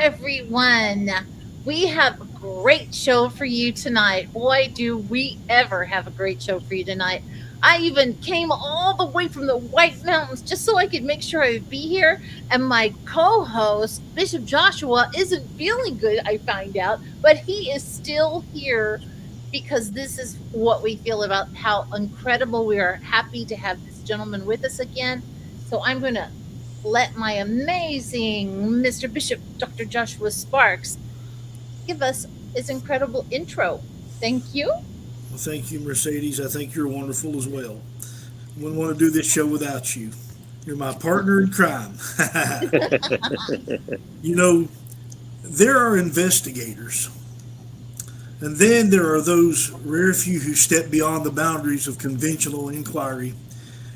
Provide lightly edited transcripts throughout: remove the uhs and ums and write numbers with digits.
everyone. We have a great show for you tonight. Boy, do we ever have a great show for you tonight. I even came all the way from the White Mountains just so I could make sure I would be here. And my co host, Bishop Joshua, isn't feeling good, I find out, but he is still here because this is what we feel about how incredible we are happy to have this gentleman with us again. So I'm going to let my amazing Mr. Bishop, Dr. Joshua Sparks, give us his incredible intro. Thank you. Well, thank you, Mercedes. I think you're wonderful as well. Wouldn't want to do this show without you. You're my partner in crime. you know, there are investigators, and then there are those rare few who step beyond the boundaries of conventional inquiry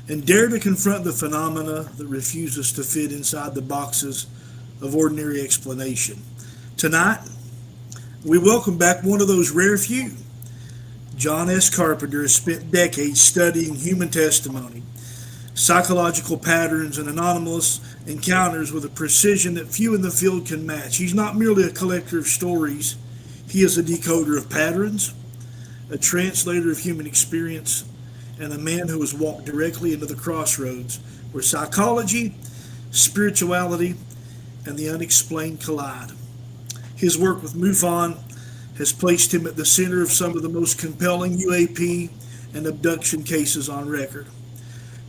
and dare to confront the phenomena that refuses to fit inside the boxes of ordinary explanation. Tonight, we welcome back one of those rare few. John S. Carpenter has spent decades studying human testimony, psychological patterns, and anomalous encounters with a precision that few in the field can match. He's not merely a collector of stories, he is a decoder of patterns, a translator of human experience, and a man who has walked directly into the crossroads where psychology, spirituality, and the unexplained collide. His work with Mufon has placed him at the center of some of the most compelling UAP and abduction cases on record.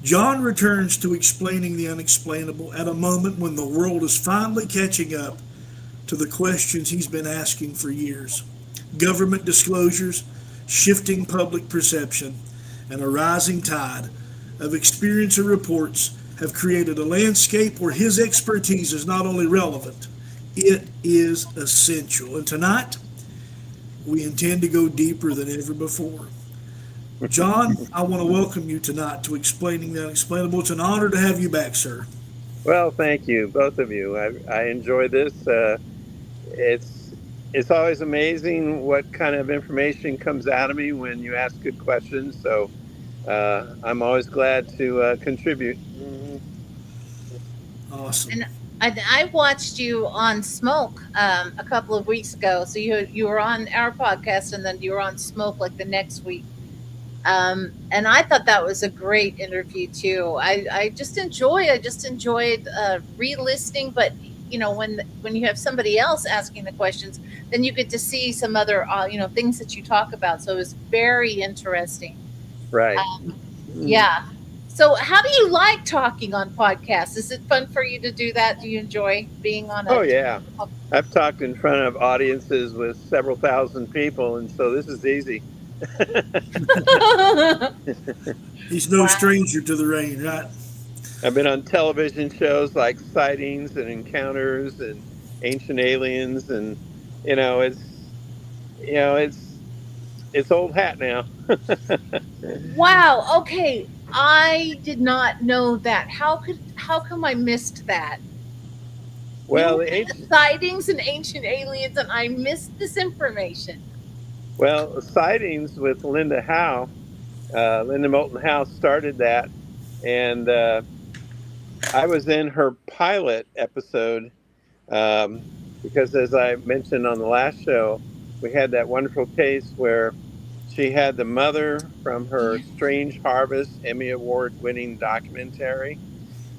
John returns to explaining the unexplainable at a moment when the world is finally catching up to the questions he's been asking for years. Government disclosures, shifting public perception, and a rising tide of experience and reports have created a landscape where his expertise is not only relevant, it is essential. And tonight, we intend to go deeper than ever before. John, I want to welcome you tonight to Explaining the Unexplainable. It's an honor to have you back, sir. Well, thank you, both of you. I enjoy this. It's always amazing what kind of information comes out of me when you ask good questions. So I'm always glad to contribute. Awesome. And I watched you on Smoke a couple of weeks ago. So you were on our podcast, and then you were on Smoke like the next week. And I thought that was a great interview too. I just enjoyed re-listening, but when you have somebody else asking the questions, then you get to see some other things that you talk about. So it was very interesting. Right. Yeah. So how do you like talking on podcasts? Is it fun for you to do that? Do you enjoy being on Oh, yeah. I've talked in front of audiences with several thousand people, and so this is easy. He's no stranger to the rain, right? I've been on television shows like Sightings and Encounters and Ancient Aliens, and it's old hat now. Wow. Okay. I did not know that. How come I missed that? Well, the Sightings and Ancient Aliens, and I missed this information. Well, Sightings with Linda Howe, Linda Moulton Howe started that, and I was in her pilot episode because, as I mentioned on the last show, we had that wonderful case where she had the mother from her Strange Harvest Emmy Award-winning documentary,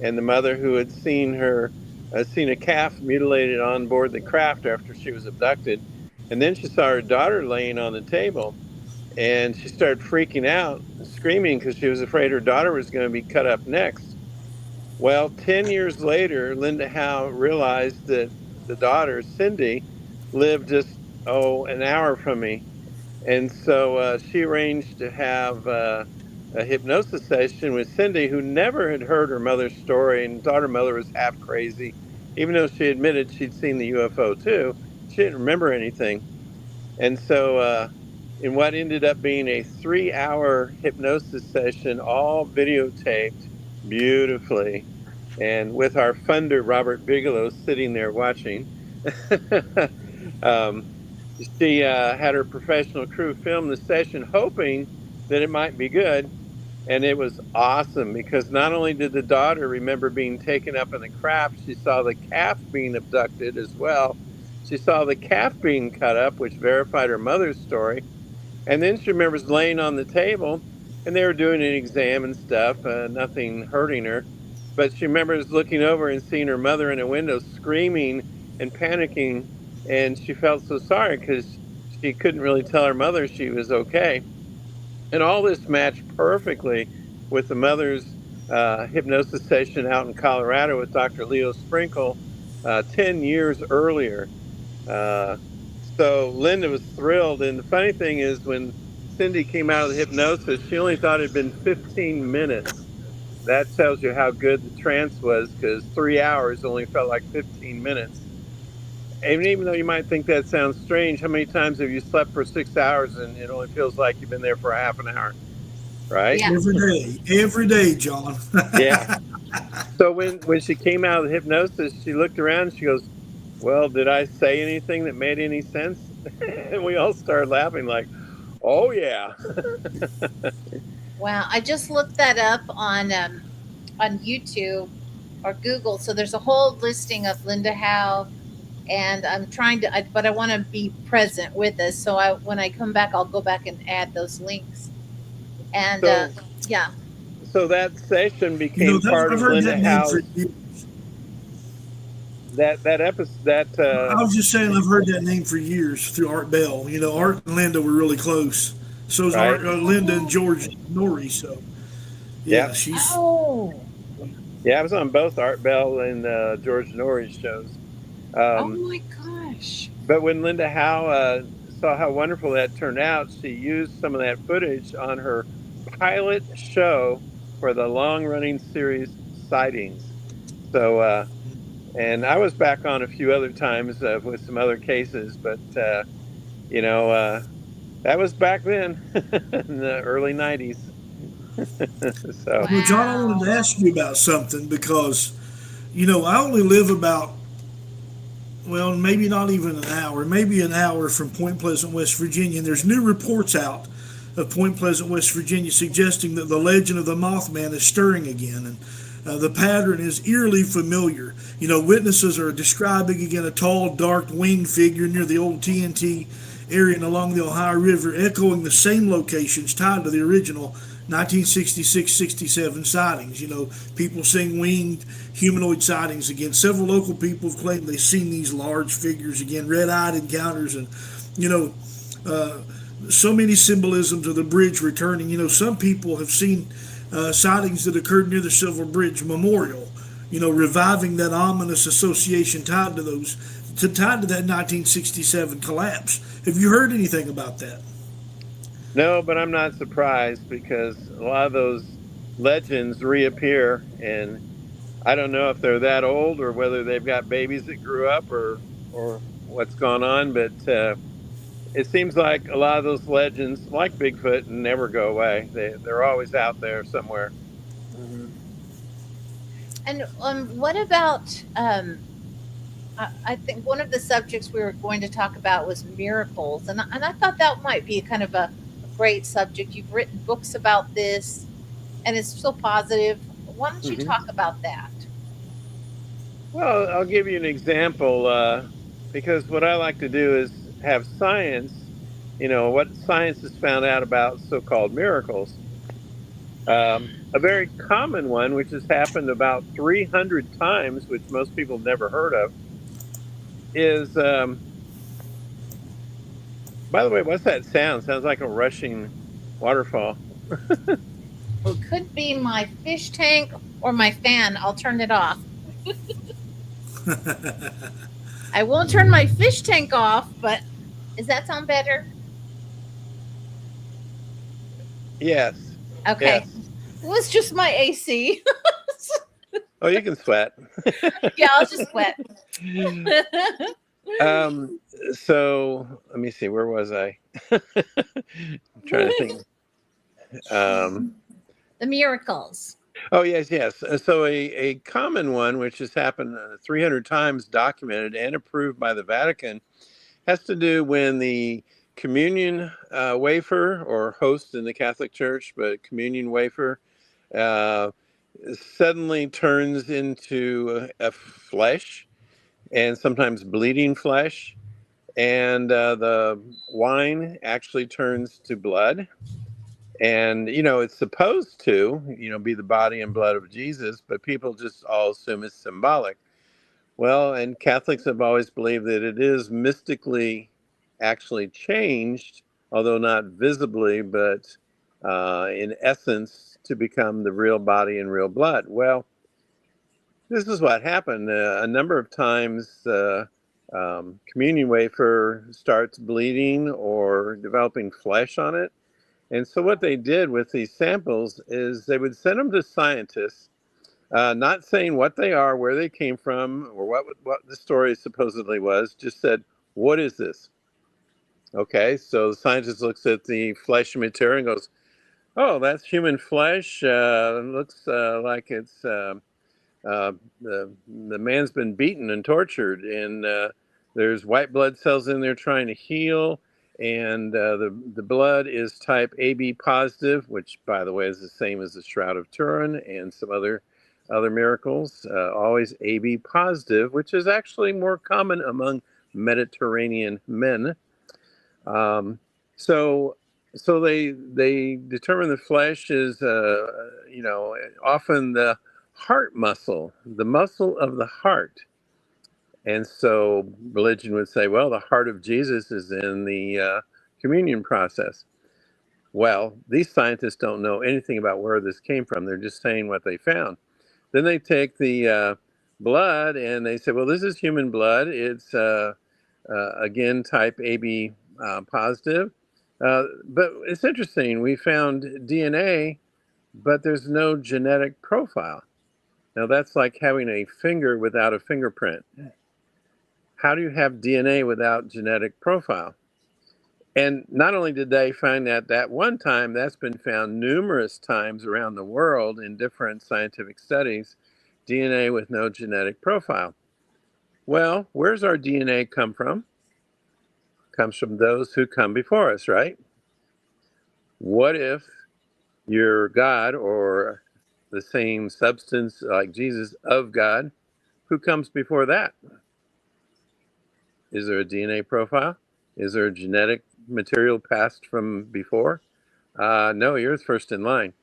and the mother who had seen a calf mutilated on board the craft after she was abducted. And then she saw her daughter laying on the table, and she started freaking out, screaming because she was afraid her daughter was going to be cut up next. Well, 10 years later, Linda Howe realized that the daughter, Cindy, lived just, an hour from me. And so she arranged to have a hypnosis session with Cindy, who never had heard her mother's story and thought her mother was half crazy. Even though she admitted she'd seen the UFO too, she didn't remember anything. And so in what ended up being a 3-hour hypnosis session, all videotaped beautifully, and with our funder, Robert Bigelow, sitting there watching, she had her professional crew film the session, hoping that it might be good. And it was awesome because not only did the daughter remember being taken up in the craft, she saw the calf being abducted as well. She saw the calf being cut up, which verified her mother's story. And then she remembers laying on the table and they were doing an exam and stuff, nothing hurting her. But she remembers looking over and seeing her mother in a window screaming and panicking. And she felt so sorry because she couldn't really tell her mother she was okay. And all this matched perfectly with the mother's hypnosis session out in Colorado with Dr. Leo Sprinkle 10 years earlier. Uh, so Linda was thrilled. And the funny thing is, when Cindy came out of the hypnosis, she only thought it had been 15 minutes. That tells you how good the trance was, because 3 hours only felt like 15 minutes. And even though you might think that sounds strange, how many times have you slept for 6 hours and it only feels like you've been there for a half an hour, right? Yeah. Every day, John. Yeah. So when she came out of the hypnosis, she looked around and she goes, "Well, did I say anything that made any sense?" And we all started laughing, like, "Oh yeah." Wow. I just looked that up on YouTube or Google. So there's a whole listing of Linda Howe, and I'm trying to, but I want to be present with us. So when I come back, I'll go back and add those links. And So yeah. so that session You know, became part I've of heard Linda that name for Howe's years. that episode that I was just saying, I've heard that name for years through Art Bell. You know, Art and Linda were really close. So is right? Art, Linda and George Norrie. So Yeah, yeah, she's. Oh. yeah. I was on both Art Bell and George Norrie's shows. Oh Um, my gosh. but when Linda Howe saw how wonderful that turned out, she used some of that footage on her pilot show for the long-running series Sightings. So, and I was back on a few other times with some other cases, but you know, that was back then in the early '90s. So, Well, John, I Wow. wanted to ask you about something because, you know, I only live about, well, maybe not even an hour, maybe an hour from Point Pleasant, West Virginia. And there's new reports out of Point Pleasant, West Virginia, suggesting that the legend of the Mothman is stirring again. And the pattern is eerily familiar. You know, witnesses are describing again a tall, dark winged figure near the old TNT area and along the Ohio River, echoing the same locations tied to the original 1966-67 sightings. You know, people seeing winged humanoid sightings again. Several local people have claimed they've seen these large figures again, red-eyed encounters, and you know, uh, so many symbolisms of the bridge returning. You know, some people have seen sightings that occurred near the Silver Bridge Memorial. You know, reviving that ominous association tied to tied to that 1967 collapse. Have you heard anything about that? no, but I'm not surprised because a lot of those legends reappear, and I don't know if they're that old or whether they've got babies that grew up or what's gone on, but it seems like a lot of those legends, like Bigfoot, never go away. They're always out there somewhere. And what about I think one of the subjects we were going to talk about was miracles, and I thought that might be kind of a great subject. You've written books about this, and it's so positive. Why don't you Hmm. talk about that? Well, I'll give you an example because what I like to do is have science, what science has found out about so called miracles. A very common one, which has happened about 300 times, which most people have never heard of, is by the way, what's that sound? Sounds like a rushing waterfall. Well, it could be my fish tank or my fan. I'll turn it off. I won't turn my fish tank off, but does that sound better? Yes, Okay. yes. It was just my AC. Oh, you can sweat. Yeah, I'll just sweat. um, so let me see, where was I? I'm trying to think. Um, The miracles. oh, yes, yes. So a common one, which has happened 300 times documented and approved by the Vatican, has to do when the communion wafer, or host in the Catholic Church, but communion wafer, uh, suddenly turns into a flesh, and sometimes bleeding flesh. and the wine actually turns to blood. And, it's supposed to, be the body and blood of Jesus, but people just all assume it's symbolic. Well, and Catholics have always believed that it is mystically actually changed, although not visibly, but in essence, to become the real body and real blood. Well, this is what happened. A number of times, communion wafer starts bleeding or developing flesh on it. And so, what they did with these samples is they would send them to scientists, not saying what they are, where they came from, or what the story supposedly was. Just said, "What is this?" Okay, so the scientist looks at the flesh material and goes, "Oh, that's human flesh. Looks like it's." The man's been beaten and tortured, and there's white blood cells in there trying to heal, and the blood is type AB positive, which, by the way, is the same as the Shroud of Turin and some other miracles. Always AB positive, which is actually more common among Mediterranean men. Um, so they determine the flesh is often the heart muscle, the muscle of the heart. And so religion would say, well, the heart of Jesus is in the communion process. Well, these scientists don't know anything about where this came from. They're just saying what they found. Then they take the blood and they say, well, this is human blood. It's again type AB positive. But it's interesting. We found DNA, but there's no genetic profile. Now that's like having a finger without a fingerprint. How do you have DNA without genetic profile? And not only did they find that one time, that's been found numerous times around the world in different scientific studies, DNA with no genetic profile. Well, where's our DNA come from? Comes from those who come before us, right? What if you're God or the same substance like Jesus of God? Who comes before that? Is there a DNA profile? Is there a genetic material passed from before? No, you're first in line.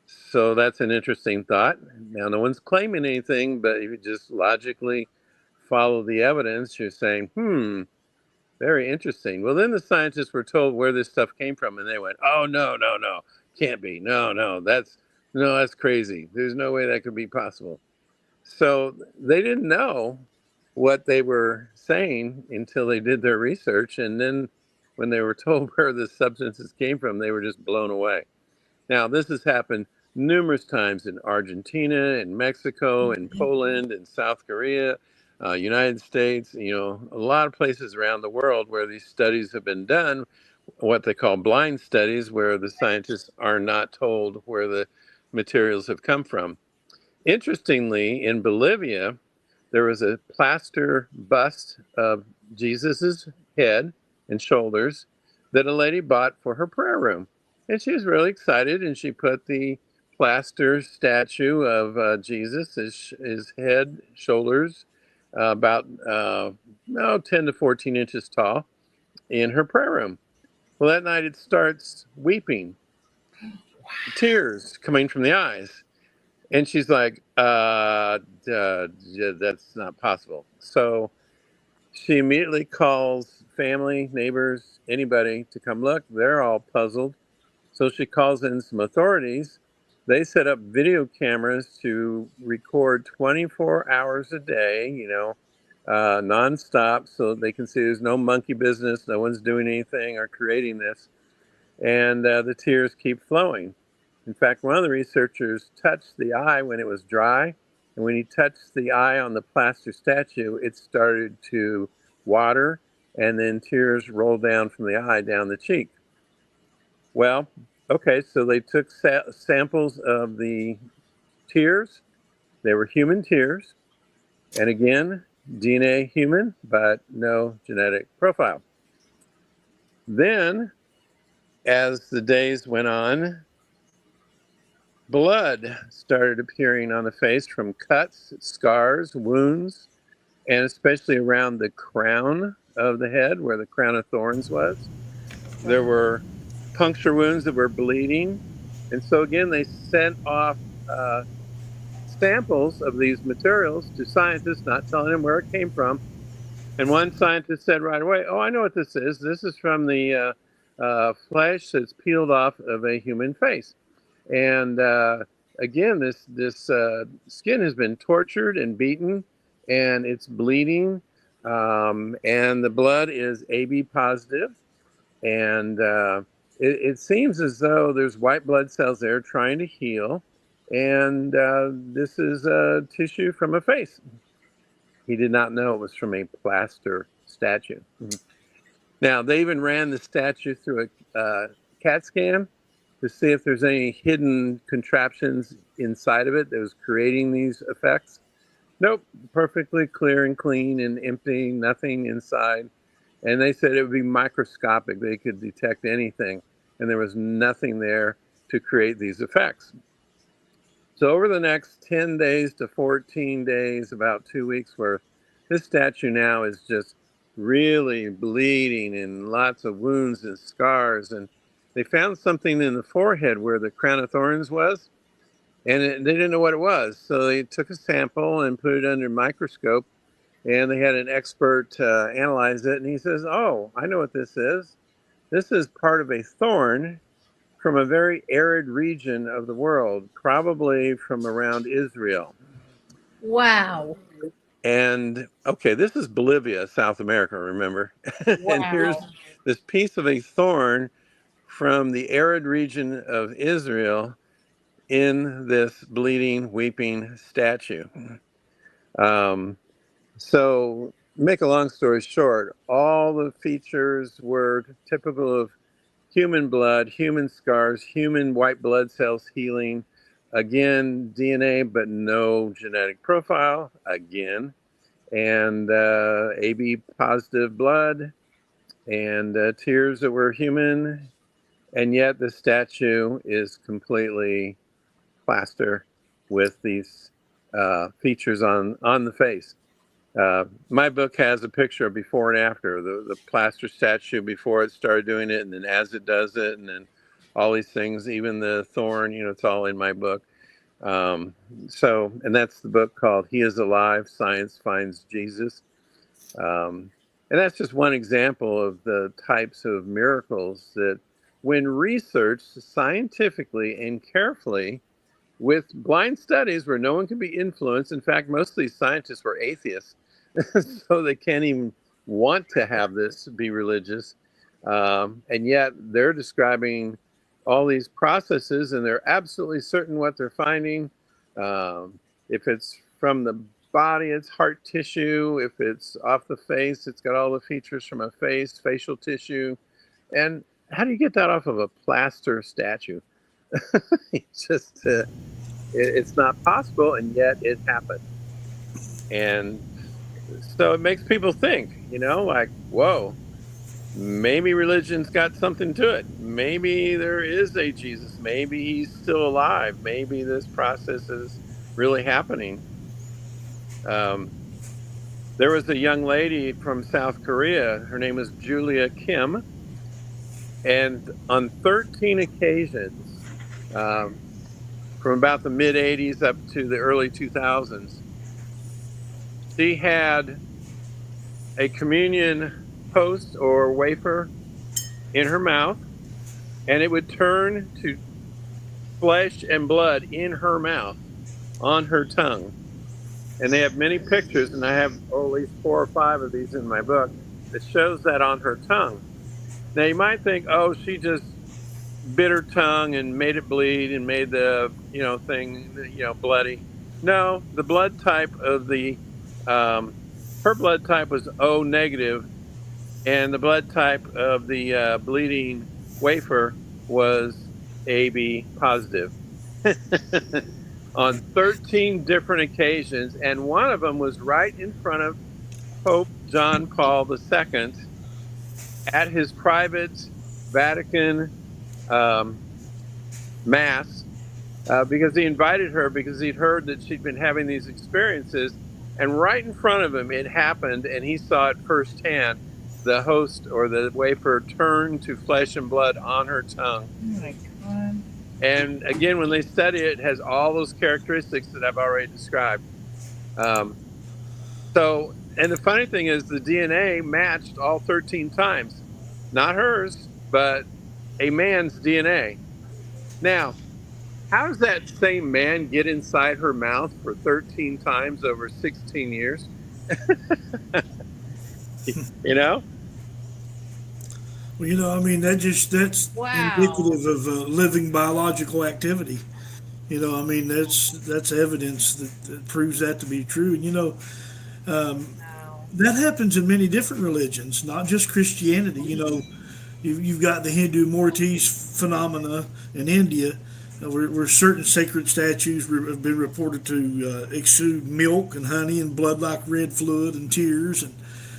So that's an interesting thought. Now, no one's claiming anything, but if you just logically follow the evidence, you're saying, very interesting. Well, then the scientists were told where this stuff came from, and they went, "Oh no, no, no, can't be. No, that's crazy. There's no way that could be possible." So they didn't know what they were saying until they did their research, and then when they were told where the substances came from, they were just blown away. Now, this has happened numerous times in Argentina, in Mexico, in Poland, in South Korea, United States, a lot of places around the world where these studies have been done, what they call blind studies, where the scientists are not told where the materials have come from. Interestingly, in Bolivia, there was a plaster bust of Jesus's head and shoulders that a lady bought for her prayer room. And she was really excited, and she put the plaster statue of Jesus, his head, shoulders, about 10 to 14 inches tall, in her prayer room. Well, that night it starts weeping, tears coming from the eyes. And she's like, that's not possible. So she immediately calls family, neighbors, anybody to come look. They're all puzzled. So she calls in some authorities. They set up video cameras to record 24 hours a day, nonstop, so they can see there's no monkey business, no one's doing anything or creating this. And the tears keep flowing. In fact, one of the researchers touched the eye when it was dry, and when he touched the eye on the plaster statue, it started to water, and then tears rolled down from the eye down the cheek. Well, okay, so they took samples of the tears. They were human tears, and again, DNA human, but no genetic profile. Then, as the days went on, blood started appearing on the face from cuts, scars, wounds, and especially around the crown of the head where the crown of thorns was. There were puncture wounds that were bleeding. And so, again, they sent off samples of these materials to scientists, not telling them where it came from. And one scientist said right away, "Oh, I know what this is. This is from the flesh that's peeled off of a human face." And again, this skin has been tortured and beaten, and it's bleeding, and the blood is AB positive, and it seems as though there's white blood cells there trying to heal, and this is tissue from a face. He did not know it was from a plaster statue. Now, they even ran the statue through a CAT scan to see if there's any hidden contraptions inside of it that was creating these effects. Nope, perfectly clear and clean and empty, nothing inside. And they said it would be microscopic. They could detect anything, and there was nothing there to create these effects. So over the next 10 days to 14 days, about 2 weeks worth, this statue now is just really bleeding and lots of wounds and scars. And they found something in the forehead where the crown of thorns was, and they didn't know what it was. So they took a sample and put it under a microscope, and they had an expert analyze it. And he says, "Oh, I know what this is. This is part of a thorn from a very arid region of the world, probably from around Israel." Wow. And okay, this is Bolivia, South America, remember? And here's Wow. this piece of a thorn from the arid region of Israel in this bleeding, weeping statue. Um, so, make a long story short, all the features were typical of human blood, human scars, human white blood cells healing. Again, DNA, but no genetic profile. Again, and AB positive blood, and tears that were human, and yet the statue is completely plaster with these features on the face. My book has a picture of before and after the plaster statue before it started doing it, and then as it does it, and then all these things, even the thorn. It's all in my book. And that's the book called "He is Alive: Science Finds Jesus." And that's just one example of the types of miracles that, when researched scientifically and carefully, with blind studies where no one can be influenced. In fact, most of these scientists were atheists, so they can't even want to have this be religious. And yet they're describing all these processes, and they're absolutely certain what they're finding. If it's from the body, it's heart tissue. If it's off the face, it's got all the features from a face, facial tissue. And how do you get that off of a plaster statue? It's just, it's not possible, and yet it happened. And so it makes people think, like, whoa, maybe religion's got something to it. Maybe there is a Jesus. Maybe he's still alive. Maybe this process is really happening. There was a young lady from South Korea. Her name is Julia Kim. And on 13 occasions, from about the mid 80s up to the early 2000s, she had a communion host or wafer in her mouth, and it would turn to flesh and blood in her mouth, on her tongue. And they have many pictures, and I have at least 4 or 5 of these in my book that shows that on her tongue. Now you might think, oh, she just bit her tongue and made it bleed and made the thing bloody. No, the blood type of the her blood type was O negative, and the blood type of the bleeding wafer was AB positive. On 13 different occasions, and one of them was right in front of Pope John Paul II at his private Vatican Mass, because he invited her because he'd heard that she'd been having these experiences, and right in front of him it happened, and he saw it firsthand. the host or the wafer turned to flesh and blood on her tongue. Oh my God. And again, when they study it, it has all those characteristics that I've already described. Um, and the funny thing is, the DNA matched all 13 times. Not hers, but a man's DNA. Now, how does that same man get inside her mouth for 13 times over 16 years? You know? Well, that's Wow. indicative of living biological activity. That's evidence that proves that to be true. And Wow. that happens in many different religions, not just Christianity. You've got the Hindu Mortise phenomena in India, where certain sacred statues have been reported to exude milk and honey and blood like red fluid and tears. And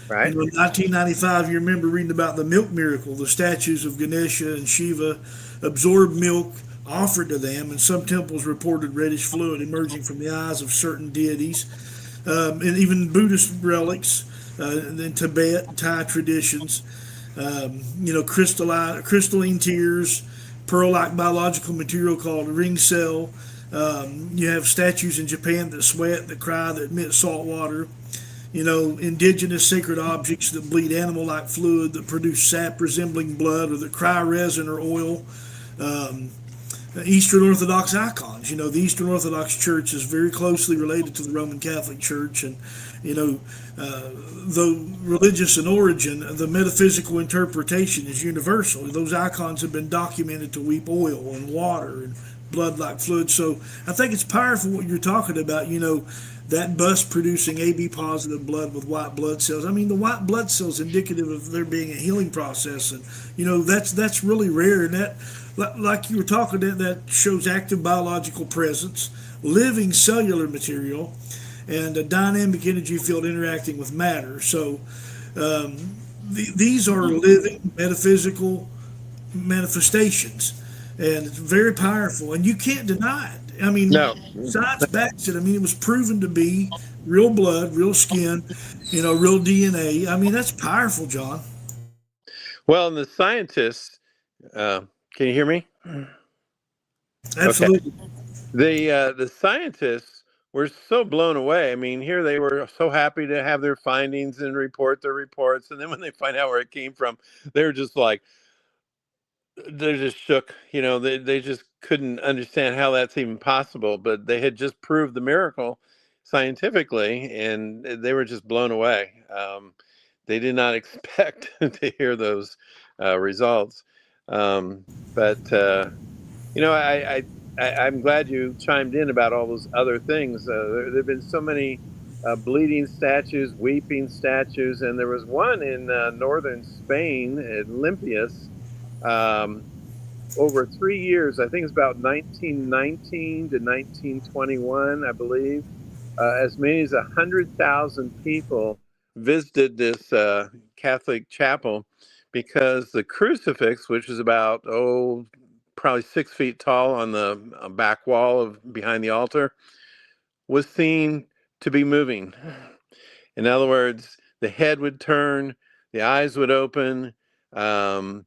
Right? in 1995, you remember reading about the milk miracle. The statues of Ganesha and Shiva absorbed milk offered to them, and some temples reported reddish fluid emerging from the eyes of certain deities. And even Buddhist relics in Tibet, Thai traditions, crystalline tears, pearl-like biological material called ring cell. You have statues in Japan that sweat, that cry, that emit salt water. Indigenous sacred objects that bleed animal-like fluid, that produce sap resembling blood, or that cry resin or oil. Um, Eastern Orthodox icons. The Eastern Orthodox Church is very closely related to the Roman Catholic Church, and you know, though religious in origin, the metaphysical interpretation is universal. Those icons have been documented to weep oil and water and blood-like fluid. So I think it's powerful what you're talking about. That bust producing AB positive blood with white blood cells. I mean, the white blood cells indicative of there being a healing process, and that's really rare. And that, like you were talking, that shows active biological presence, living cellular material, and a dynamic energy field interacting with matter. So these are living metaphysical manifestations, and it's very powerful, and you can't deny it. I mean, No. science backs it. I mean, it was proven to be real blood, real skin, real DNA. I mean, that's powerful, John. Well, and the scientists, uh, can you hear me? Okay. Absolutely. The scientists were so blown away. I mean, here they were so happy to have their findings and report their reports, and then when they find out where it came from, they're just like, they're just shook. They just couldn't understand how that's even possible. But they had just proved the miracle scientifically, and they were just blown away. They did not expect to hear those results. Um, but I'm glad you chimed in about all those other things. There have been so many bleeding statues, weeping statues, and there was one in northern Spain at Olympias. Um, over 3 years, I think it's about 1919 to 1921, I believe. As many as 100,000 people visited this Catholic chapel because the crucifix, which is about, probably 6 feet tall on the back wall of behind the altar, was seen to be moving. In other words, the head would turn, the eyes would open. Um,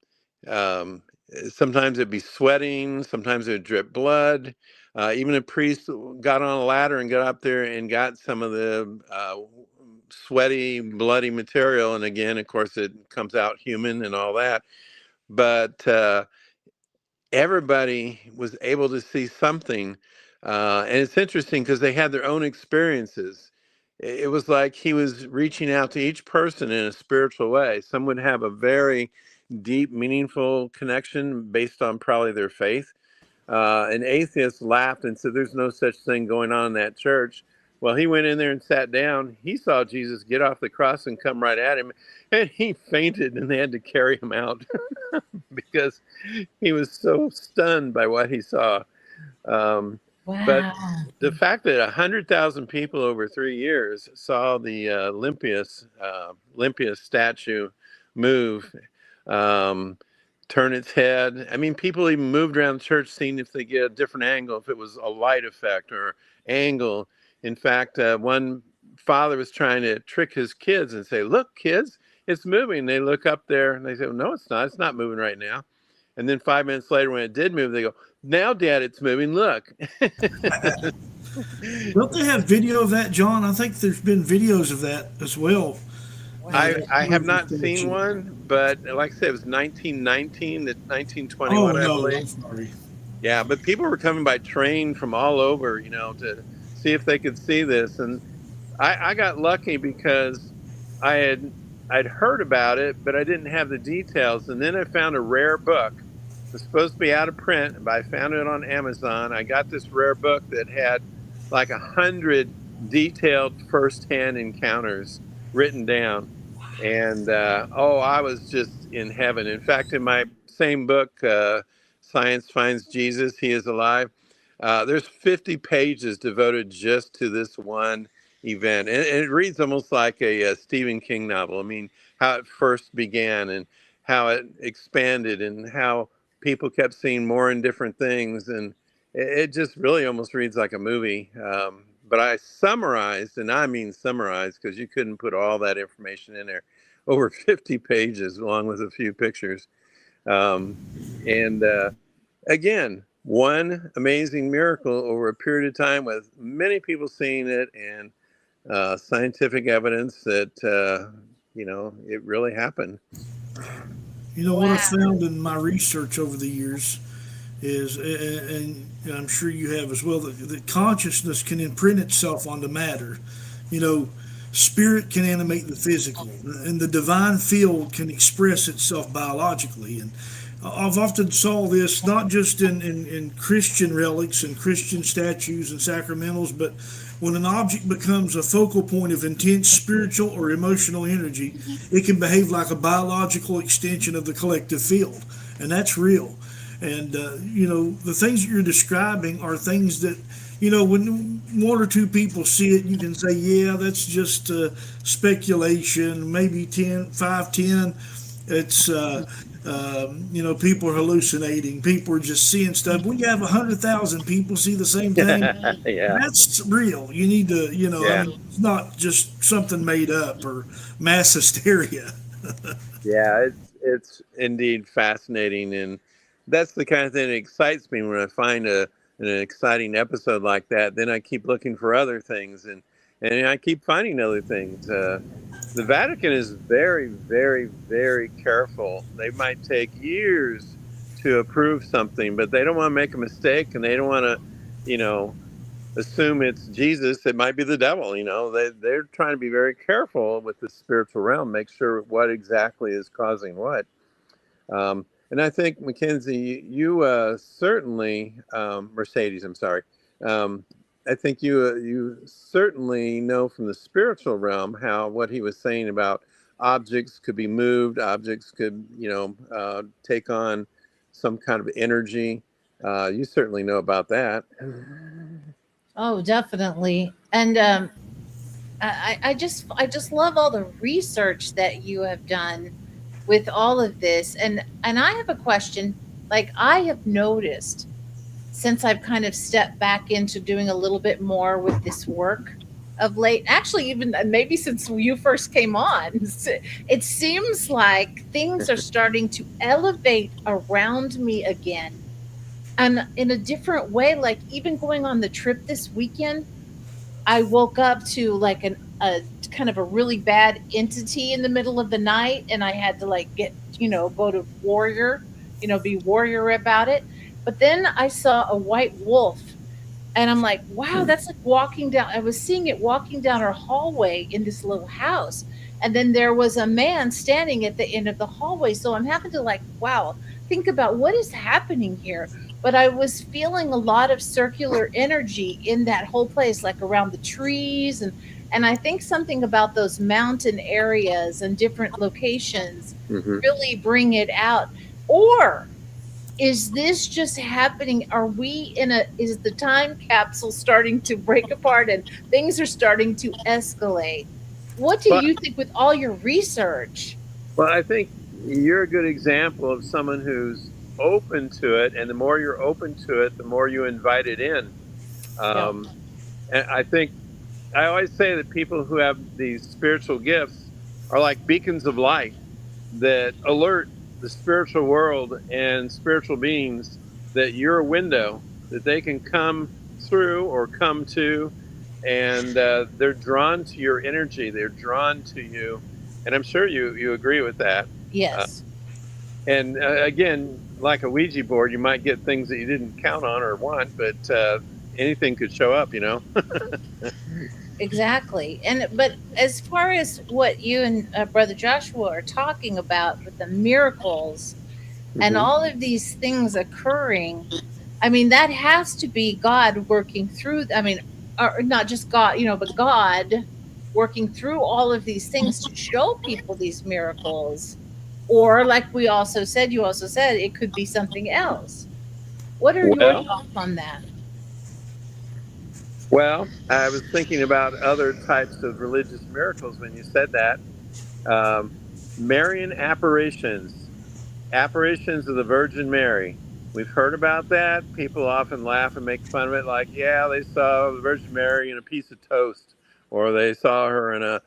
um, Sometimes it'd be sweating, sometimes it would drip blood. Even a priest got on a ladder and got up there and got some of the sweaty, bloody material. And again, of course, it comes out human and all that. But everybody was able to see something. And it's interesting because they had their own experiences. It was like he was reaching out to each person in a spiritual way. Some would have a very deep, meaningful connection based on probably their faith. An atheist laughed and said, "There's no such thing going on in that church." Well, he went in there and sat down. He saw Jesus get off the cross and come right at him, and he fainted, and they had to carry him out because he was so stunned by what he saw. Um, but Wow. the fact that 100,000 people over 3 years saw the Olympia statue move, um, turn its head. I mean, people even moved around the church seeing if they get a different angle, if it was a light effect or angle. In fact, one father was trying to trick his kids and say, "Look, kids, it's moving. They look up there and they say, well, no, it's not. It's not moving right now. And then 5 minutes later, when it did move, they go, now, Dad, it's moving. Look. Don't they have video of that, John? I think there's been videos of that as well. Wow. I have Movie not seen statue. one, but like I said, it was 1919 to Oh 1921, I no, believe. I'm sorry. Yeah, but people were coming by train from all over, to see if they could see this. And I got lucky because I had I'd heard about it, but I didn't have the details. And then I found a rare book. It was supposed to be out of print, but I found it on Amazon. I got this rare book that had like 100 detailed firsthand encounters written down. And oh, I was just in heaven. In fact, in my same book, Science Finds Jesus, He is Alive, there's 50 pages devoted just to this one event. And it reads almost like a Stephen King novel. I mean, how it first began and how it expanded and how people kept seeing more and different things. And it just really almost reads like a movie. But I summarized, and I mean summarized, because you couldn't put all that information in there, over 50 pages along with a few pictures. And again, one amazing miracle over a period of time with many people seeing it and scientific evidence that, it really happened. You know what I Wow. found in my research over the years is, and I'm sure you have as well, that consciousness can imprint itself onto matter. You know, spirit can animate the physical, and the divine field can express itself biologically. And I've often saw this not just in Christian relics and Christian statues and sacramentals, but when an object becomes a focal point of intense spiritual or emotional energy, it can behave like a biological extension of the collective field, and that's real. And the things that you're describing are things that, when one or two people see it, you can say, yeah, that's just speculation, maybe 10, 5, 10. It's, people are hallucinating. People are just seeing stuff. When you have 100,000 people see the same thing, Yeah, that's real. You need to, yeah, it's not just something made up or mass hysteria. yeah. It's indeed fascinating, and that's the kind of thing that excites me when I find an exciting episode like that. Then I keep looking for other things, and I keep finding other things. The Vatican is very, very, very careful. They might take years to approve something, but they don't want to make a mistake, and they don't want to, you know, assume it's Jesus. It might be the devil. They're trying to be very careful with the spiritual realm, make sure what exactly is causing what. And I think, Mackenzie, you certainly, Mercedes, I'm sorry. Um, I think you certainly know from the spiritual realm how what he was saying about objects could be moved, objects could, take on some kind of energy. You certainly know about that. Oh, definitely. And I just love all the research that you have done with all of this. And I have a question. Like, I have noticed since I've kind of stepped back into doing a little bit more with this work of late, actually, even maybe since you first came on, it seems like things are starting to elevate around me again. And in a different way, like even going on the trip this weekend, I woke up to like a kind of a really bad entity in the middle of the night, and I had to like go to warrior, be warrior about it. But then I saw a white wolf, and I'm like, wow, that's like walking down. I was seeing it walking down our hallway in this little house. And then there was a man standing at the end of the hallway. So I'm having to like, wow, think about what is happening here. But I was feeling a lot of circular energy in that whole place, like around the trees. And I think something about those mountain areas and different locations Hmm. really bring it out. Or is this just happening? Are we is the time capsule starting to break apart and things are starting to escalate? What do Well, you think with all your research? well, I think you're a good example of someone who's open to it, and the more you're open to it, the more you invite it in. Yeah. And I think I always say that people who have these spiritual gifts, are like beacons of light that alert the spiritual world and spiritual beings that you're a window that they can come through or come to, and they're drawn to your energy. They're drawn to you, and I'm sure you agree with that. Uh, Yes. and again, like a Ouija board, you might get things that you didn't count on or want, but anything could show up. You know. Exactly. And but as far as what you and brother Joshua are talking about with the miracles and Hmm. all of these things occurring, I mean that has to be God working through, I mean, or not just God, but God working through all of these things to show people these miracles. Or like we also said, you also said it could be something else. What are your Well, thoughts on that? well, I was thinking about other types of religious miracles when you said that. Um, Marian apparitions, apparitions of the Virgin Mary. We've heard about that. People often laugh and make fun of it, like, yeah, they saw the Virgin Mary in a piece of toast, or they saw her in a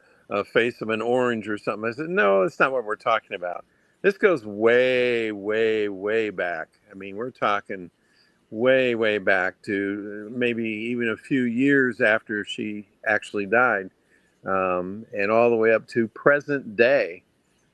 face of an orange or something. I said, no, that's not what we're talking about. This goes way, way, way back. I mean, we're talking way, way back to maybe even a few years after she actually died, and all the way up to present day.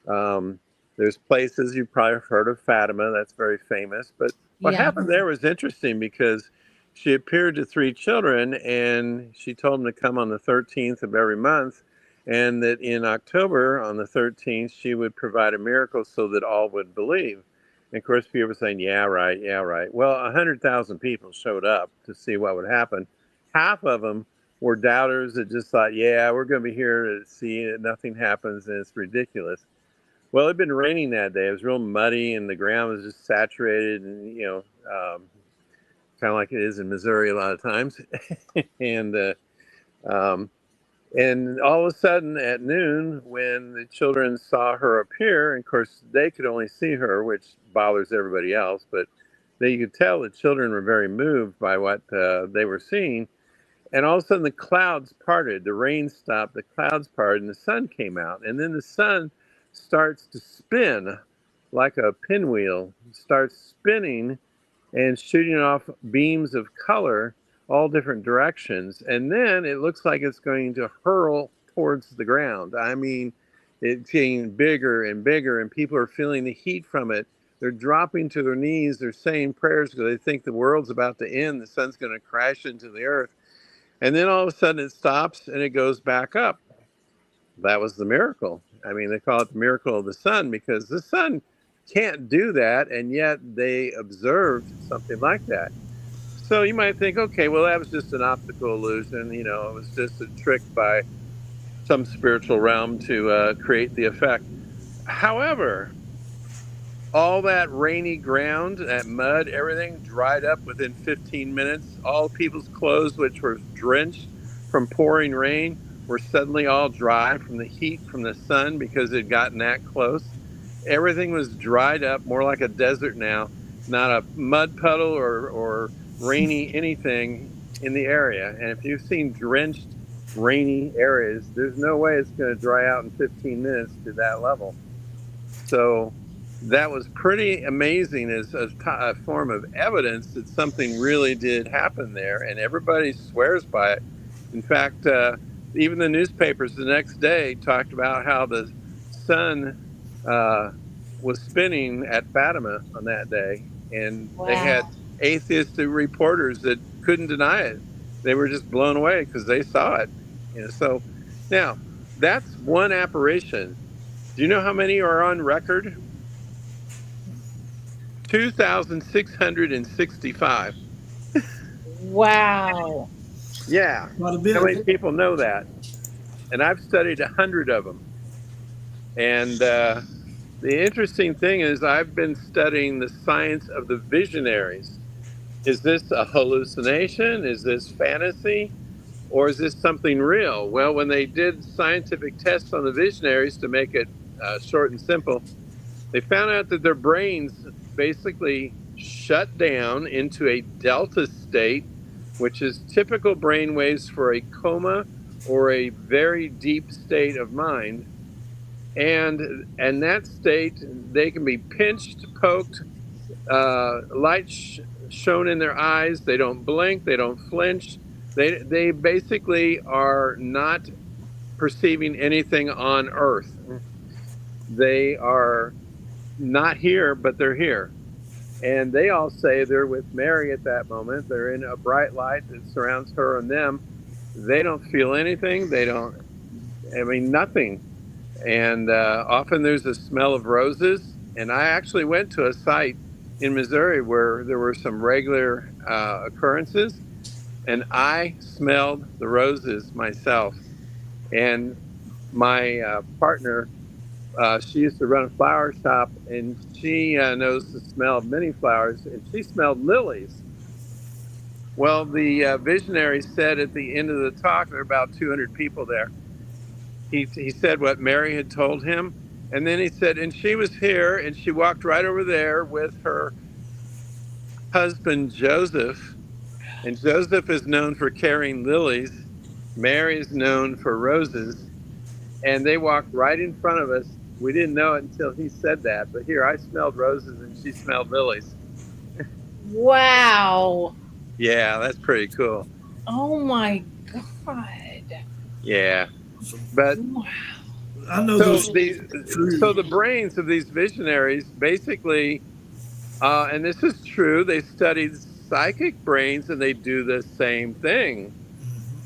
Um, there's places you've probably heard of Fatima, that's very famous. But what Yeah. happened there was interesting because she appeared to three children and she told them to come on the 13th of every month. And that in October, on the 13th, she would provide a miracle so that all would believe. And of course, people were saying, yeah, right, yeah, right. Well, 100,000 people showed up to see what would happen. Half of them were doubters that just thought, yeah, we're going to be here to see it, nothing happens, and it's ridiculous. Well, it'd been raining that day. It was real muddy, and the ground was just saturated, and kind of like it is in Missouri a lot of times. and um, and all of a sudden at noon, when the children saw her appear, and of course they could only see her, which bothers everybody else, but they could tell the children were very moved by what they were seeing. And all of a sudden, the clouds parted, the rain stopped, the clouds parted, and the sun came out. And then the sun starts to spin like a pinwheel, starts spinning and shooting off beams of color all different directions. And then it looks like it's going to hurl towards the ground. I mean, it's getting bigger and bigger, and people are feeling the heat from it. They're dropping to their knees. They're saying prayers because they think the world's about to end. The sun's going to crash into the earth, and then all of a sudden it stops and it goes back up. That was the miracle. I mean, they call it the miracle of the sun because the sun can't do that, and yet they observed something like that. So you might think, okay, well, that was just an optical illusion. You know, it was just a trick by some spiritual realm to create the effect. However, all that rainy ground, that mud, everything dried up within 15 minutes. All people's clothes, which were drenched from pouring rain, were suddenly all dry from the heat from the sun because it had gotten that close. Everything was dried up, more like a desert now, not a mud puddle or rainy anything in the area. And if you've seen drenched, rainy areas, there's no way it's going to dry out in 15 minutes to that level. So that was pretty amazing as a form of evidence that something really did happen there, and everybody swears by it. In fact, even the newspapers the next day talked about how the sun uh, was spinning at Fatima on that day, and they had Wow. atheistic reporters that couldn't deny it. They were just blown away because they saw it. So now that's one apparition. Do you know how many are on record? 2,665. Wow. Yeah. Quite a How bit. many people know that? And I've studied 100 of them. And the interesting thing is, I've been studying the science of the visionaries. Is this a hallucination? Is this fantasy? Or is this something real? Well, when they did scientific tests on the visionaries, to make it short and simple, they found out that their brains basically shut down into a delta state, which is typical brain waves for a coma or a very deep state of mind. And in that state, they can be pinched, poked, light shown in their eyes. They don't blink. They don't flinch. They basically are not perceiving anything on Earth. They are not here, but they're here. And they all say they're with Mary at that moment. They're in a bright light that surrounds her and them. They don't feel anything. They don't, I mean, nothing. And often there's a smell of roses. And I actually went to a site in Missouri where there were some regular occurrences, and I smelled the roses myself. And my partner, she used to run a flower shop, and she knows the smell of many flowers, and she smelled lilies. Well, the visionary said at the end of the talk, there were about 200 people there. He said what Mary had told him, and then he said, and she was here, and she walked right over there with her husband Joseph, and Joseph is known for carrying lilies. Mary is known for roses, and they walked right in front of us. We didn't know it until he said that, but here I smelled roses and she smelled lilies. Wow. Yeah, that's pretty cool. Oh my God. Yeah, but Wow. I know so those the brains of these visionaries basically, and this is true, they studied psychic brains and they do the same thing.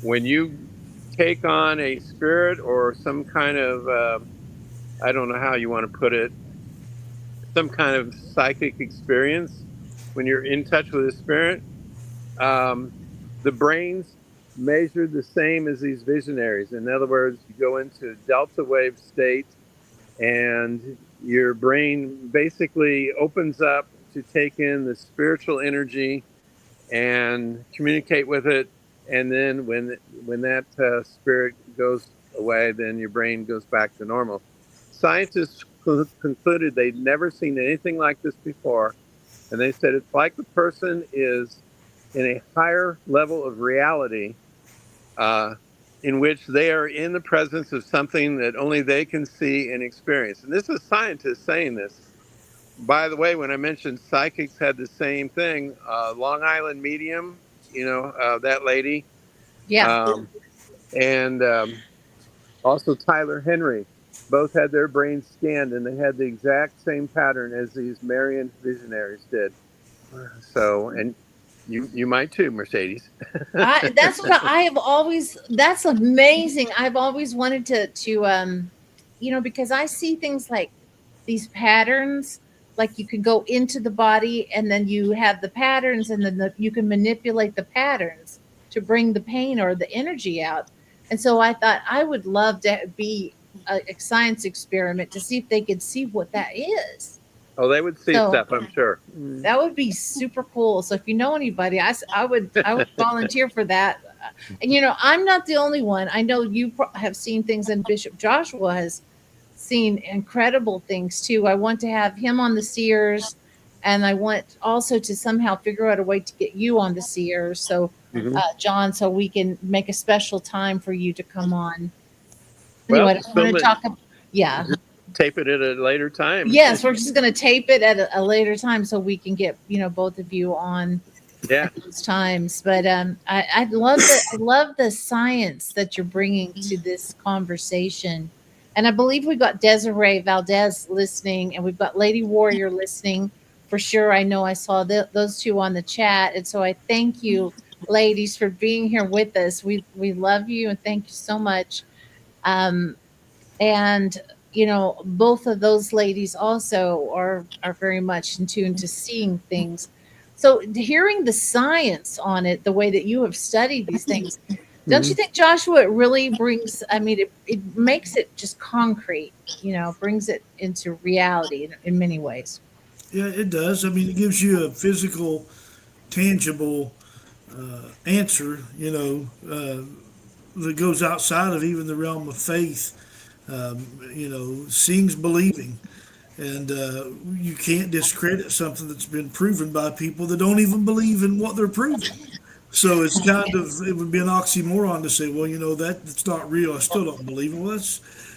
When you take on a spirit or some kind of, I don't know how you want to put it, some kind of psychic experience, when you're in touch with a spirit, um, the brains measure the same as these visionaries. In other words, you go into delta wave state and your brain basically opens up to take in the spiritual energy and communicate with it. And then when that spirit goes away, then your brain goes back to normal. Scientists concluded they'd never seen anything like this before, and they said it's like the person is in a higher level of reality, uh, in which they are in the presence of something that only they can see and experience. And this is scientists saying this. By the way, when I mentioned psychics had the same thing, Long Island Medium, that lady, Yeah. um, and also Tyler Henry, both had their brains scanned, and they had the exact same pattern as these Marian visionaries did. So, and you might too, Mercedes. That's what I have always, that's amazing. I've always wanted because I see things like these patterns, like you can go into the body and then you have the patterns and then you can manipulate the patterns to bring the pain or the energy out. And so I thought I would love to be a science experiment to see if they could see what that is. Oh, they would see So stuff, I'm sure. that would be super cool. So if you know anybody, I would volunteer for that. And I'm not the only one. I know you have seen things, and Bishop Joshua has seen incredible things too. I want to have him on the Seers, and I want also to somehow figure out a way to get you on the Seers. So, Mhm. John, so we can make a special time for you to come on. Well, Anyway, I don't want to talk. Yeah. tape it at a later time. Yes, we're just going to tape it at a later time so we can get both of you on Yeah. at those times. But I love the science that you're bringing to this conversation, and I believe we've got Desiree Valdez listening, and we've got Lady Warrior listening for sure. I know I saw those two on the chat, and so I thank you, ladies, for being here with us. We love you and thank you so much. Um, and both of those ladies also are very much in tune to seeing things. So hearing the science on it, the way that you have studied these things, don't you think, Joshua, it really brings, it makes it just concrete, brings it into reality in many ways. Yeah, it does. I mean, it gives you a physical, tangible answer, that goes outside of even the realm of faith. Seeing's believing. And you can't discredit something that's been proven by people that don't even believe in what they're proving. So it's it would be an oxymoron to say, well, that's not real. I still don't believe it. Well,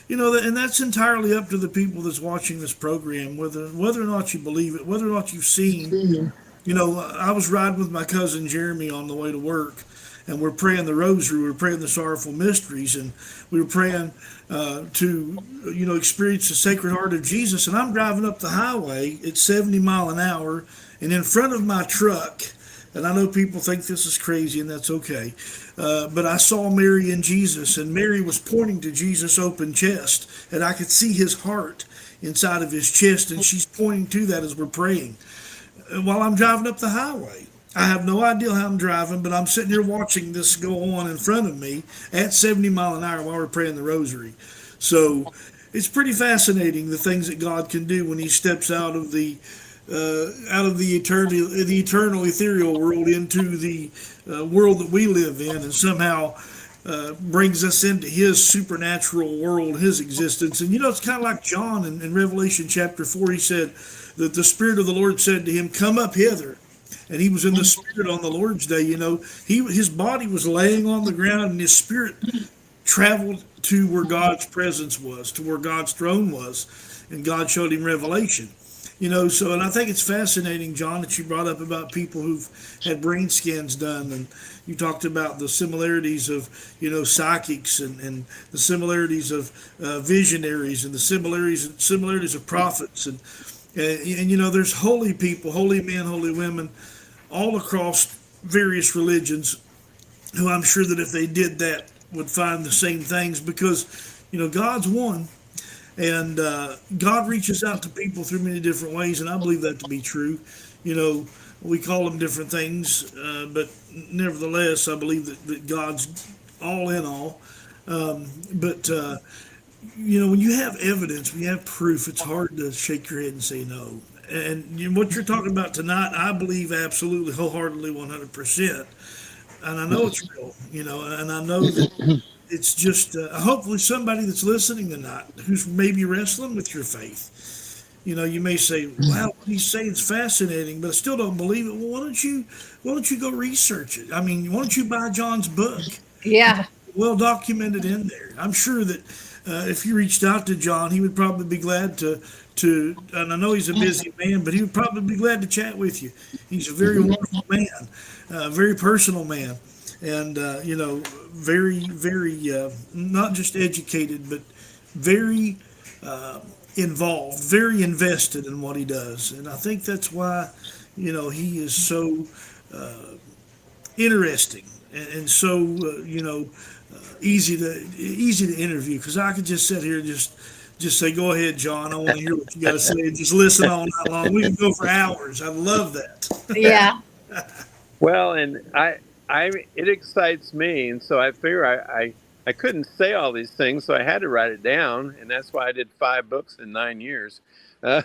And that's entirely up to the people that's watching this program, whether or not you believe it, whether or not you've seen. I was riding with my cousin Jeremy on the way to work, and we're praying the rosary, we were praying the sorrowful mysteries, and we were praying to, experience the Sacred Heart of Jesus. And I'm driving up the highway at 70 mile an hour, and in front of my truck, and I know people think this is crazy, and that's okay. But I saw Mary and Jesus, and Mary was pointing to Jesus' open chest, and I could see his heart inside of his chest, and she's pointing to that as we're praying while I'm driving up the highway. I have no idea how I'm driving, but I'm sitting here watching this go on in front of me at 70 mile an hour while we're praying the rosary. So it's pretty fascinating the things that God can do when He steps out of the eternal ethereal world into the world that we live in, and somehow brings us into His supernatural world, His existence. And it's kind of like John in Revelation chapter 4. He said that the Spirit of the Lord said to him, "Come up hither." And he was in the Spirit on the Lord's day. His body was laying on the ground, and his spirit traveled to where God's presence was, to where God's throne was, and God showed him revelation. And I think it's fascinating, John, that you brought up about people who've had brain scans done, and you talked about the similarities of, psychics, and the similarities of visionaries, and the similarities of prophets, and there's holy people, holy men, holy women, all across various religions, who I'm sure that if they did that would find the same things, because God's one. And God reaches out to people through many different ways, and I believe that to be true. You know, we call them different things, but nevertheless, I believe that God's all in all. But when you have evidence, when you have proof, it's hard to shake your head and say no. And what you're talking about tonight, I believe absolutely, wholeheartedly, 100%. And I know it's real, and I know that it's just hopefully somebody that's listening tonight who's maybe wrestling with your faith. You may say, "Wow, what he's saying is fascinating, but I still don't believe it." Well, why don't you go research it? I mean, why don't you buy John's book? Yeah. Well documented in there. I'm sure that if you reached out to John, he would probably be glad to. And I know he's a busy man, but he would probably be glad to chat with you. He's a very wonderful man, very personal man, and very, very not just educated, but very involved, very invested in what he does. And I think that's why he is so interesting, and so easy to interview, because I could just sit here and just say, "Go ahead, John. I want to hear what you got to say," and just listen all night long. We can go for hours. I love that. Yeah. Well, and it excites me, and so I figure I couldn't say all these things, so I had to write it down, and that's why I did 5 books in 9 years, uh,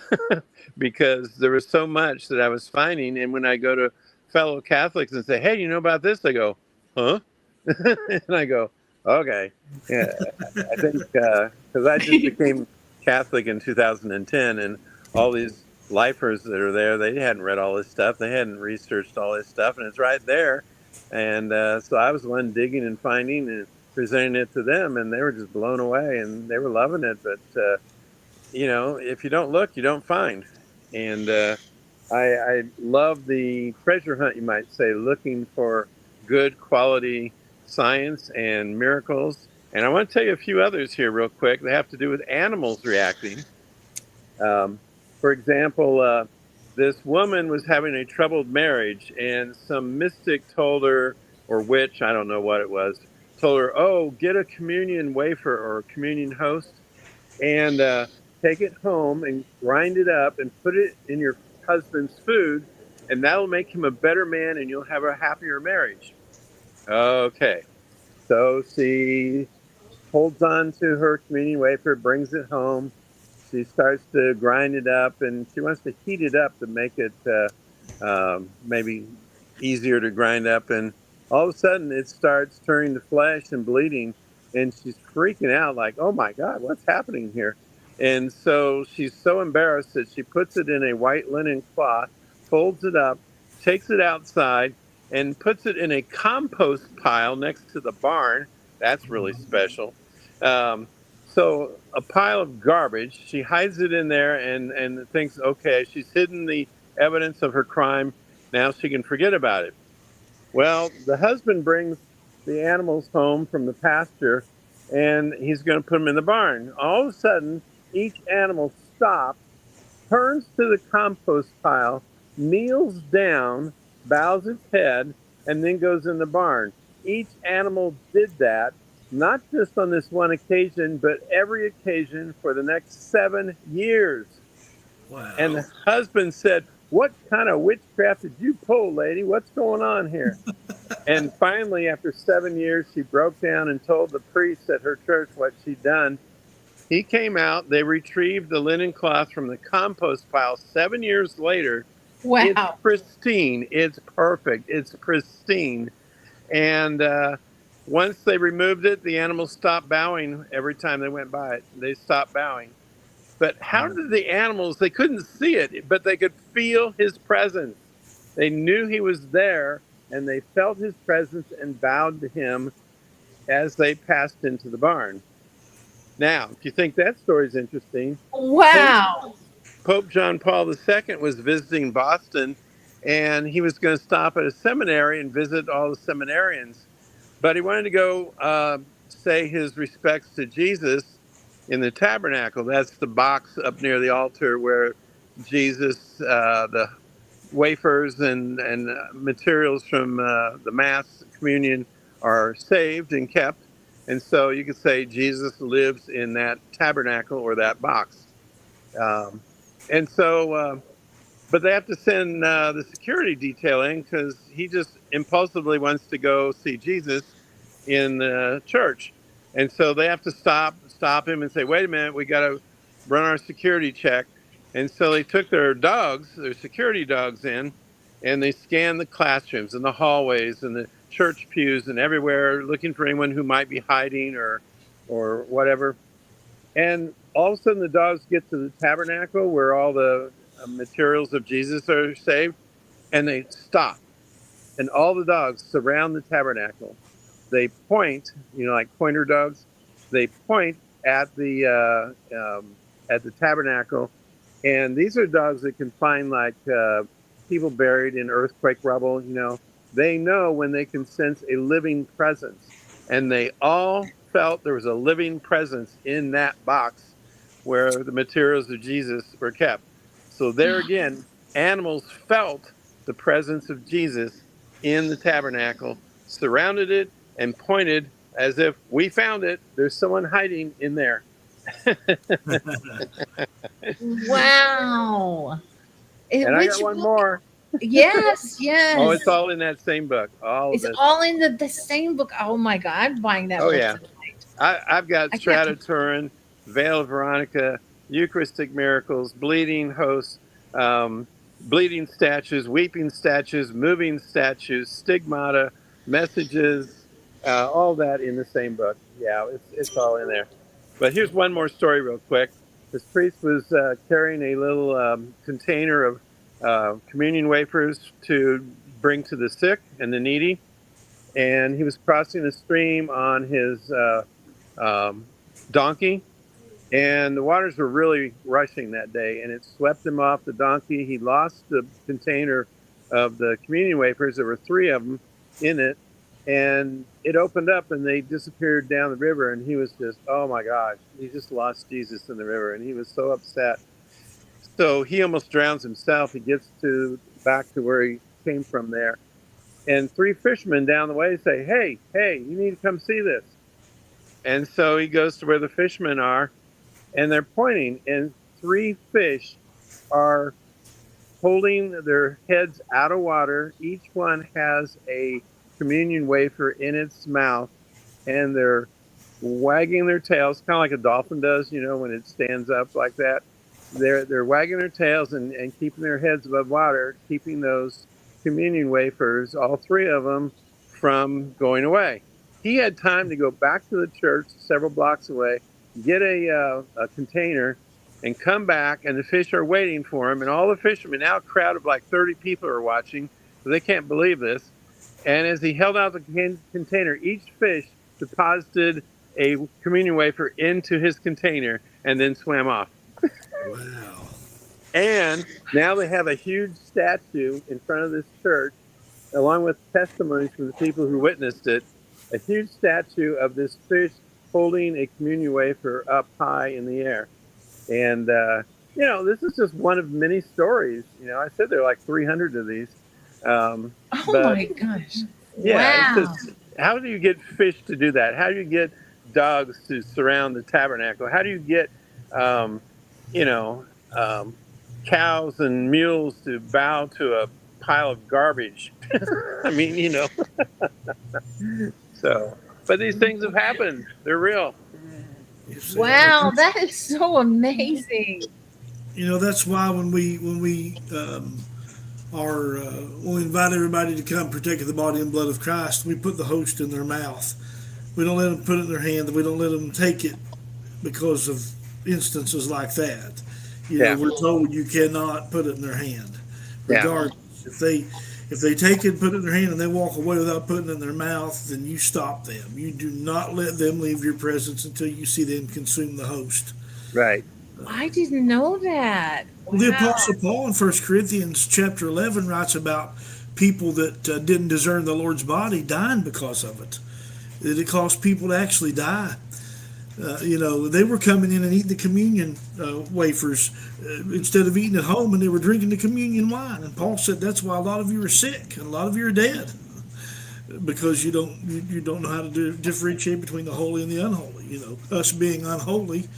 because there was so much that I was finding. And when I go to fellow Catholics and say, "Hey, you know about this?" They go, "Huh?" And I go, "Okay, yeah." I think because I just became Catholic in 2010, and all these lifers that are there, they hadn't read all this stuff, they hadn't researched all this stuff, and it's right there. And so I was the one digging and finding and presenting it to them, and they were just blown away, and they were loving it. But if you don't look, you don't find. And I love the treasure hunt, you might say, looking for good quality science and miracles. And I want to tell you a few others here real quick. They have to do with animals reacting. Um, for example, this woman was having a troubled marriage, and some mystic told her, or witch, I don't know what it was, told her, "Oh, get a communion wafer or a communion host, and take it home and grind it up and put it in your husband's food, and that'll make him a better man, and you'll have a happier marriage." Okay, so she holds on to her communion wafer, brings it home. She starts to grind it up, and she wants to heat it up to make it maybe easier to grind up. And all of a sudden, it starts turning to flesh and bleeding, and she's freaking out, like, "Oh my God, what's happening here?" And so she's so embarrassed that she puts it in a white linen cloth, folds it up, takes it outside, and puts it in a compost pile next to the barn. That's really special. Um, So a pile of garbage. She hides it in there and thinks, okay, she's hidden the evidence of her crime. Now she can forget about it. Well, the husband brings the animals home from the pasture and he's going to put them in the barn. All of a sudden, each animal stops, turns to the compost pile, kneels down, bows its head, and then goes in the barn. Each animal did that, not just on this one occasion, but every occasion for the next 7 years. And Wow. the husband said, "What kind of witchcraft did you pull, lady? What's going on here?" And finally, after 7 years, she broke down and told the priest at her church what she'd done. He came out. They retrieved the linen cloth from the compost pile 7 years later. It's Wow. pristine. It's perfect. It's pristine. And once they removed it, the animals stopped bowing every time they went by it. They stopped bowing. But how did the animals, they couldn't see it, but they could feel his presence. They knew he was there and they felt his presence and bowed to him as they passed into the barn. Now, if you think that story is interesting, Pope, Wow. Pope John Paul II was visiting Boston and he was going to stop at a seminary and visit all the seminarians. But he wanted to go say his respects to Jesus in the tabernacle. That's the box up near the altar where Jesus, the wafers and materials from the Mass communion are saved and kept. And so you could say Jesus lives in that tabernacle or that box. Um, and so, but they have to send the security detail in because he just impulsively wants to go see Jesus in the church, and so they have to stop him and say, "Wait a minute, we got to run our security check." And so they took their dogs, their security dogs, in, and they scanned the classrooms and the hallways and the church pews and everywhere, looking for anyone who might be hiding or whatever. And all of a sudden, the dogs get to the tabernacle where all the materials of Jesus are saved, and they stop. And all the dogs surround the tabernacle. They point, like pointer dogs. They point at the tabernacle, and these are dogs that can find like people buried in earthquake rubble. They know when they can sense a living presence, and they all felt there was a living presence in that box where the materials of Jesus were kept. So there again, animals felt the presence of Jesus in the tabernacle, surrounded it, and pointed as if we found it. There's someone hiding in there. Wow. And I Which got one book? more. Yes, Oh, yes. it's all in that same book. All of It's this. all in the same book. Oh my God, I'm buying that Oh book yeah. tonight. I've got I can't. Strata Turin, Veil of Veronica, Eucharistic Miracles, Bleeding Hosts, Bleeding Statues, Weeping Statues, Moving Statues, Stigmata, Messages, all that in the same book. Yeah, it's all in there. But here's one more story, real quick. This priest was carrying a little container of communion wafers to bring to the sick and the needy, and he was crossing a stream on his um, donkey, and the waters were really rushing that day, and it swept him off the donkey. He lost the container of the communion wafers. There were three of them in it, and it opened up, and they disappeared down the river. And he was just, oh my gosh, he just lost Jesus in the river, and he was so upset. So he almost drowns himself. He gets to back to where he came from there, and three fishermen down the way say, "Hey, hey, you need to come see this." And so he goes to where the fishermen are, and they're pointing, and three fish are holding their heads out of water. Each one has a communion wafer in its mouth, and they're wagging their tails, kind of like a dolphin does, when it stands up like that. They're wagging their tails and keeping their heads above water, keeping those communion wafers, all three of them, from going away. He had time to go back to the church several blocks away, get a container, and come back, and the fish are waiting for him. And all the fishermen, now a crowd of like 30 people, are watching. So they can't believe this. And as he held out the container, each fish deposited a communion wafer into his container and then swam off. Wow. And now they have a huge statue in front of this church, along with testimonies from the people who witnessed it. A huge statue of this fish holding a communion wafer up high in the air. And, this is just one of many stories. I said there are like 300 of these. Oh But my gosh. yeah, it's Wow. just, how do you get fish to do that? How do you get dogs to surround the tabernacle? How do you get, um, you know, um, cows and mules to bow to a pile of garbage? I mean, so, but these things have happened. They're real. Yes, they are. Wow, that is so amazing. That's why when we invite everybody to come partake of the body and blood of Christ, we put the host in their mouth. We don't let them put it in their hand. We don't let them take it because of instances like that. Yeah. We're told you cannot put it in their hand, Yeah. regardless. If they take it, put it in their hand, and they walk away without putting it in their mouth, then you stop them. You do not let them leave your presence until you see them consume the host. Right. I didn't know that. The Wow. Apostle Paul in 1 Corinthians chapter 11 writes about people that didn't discern the Lord's body dying because of it. That it caused people to actually die. They were coming in and eating the communion wafers instead of eating at home, and they were drinking the communion wine. And Paul said that's why a lot of you are sick and a lot of you are dead, because you don't know how to differentiate between the holy and the unholy. Us being unholy,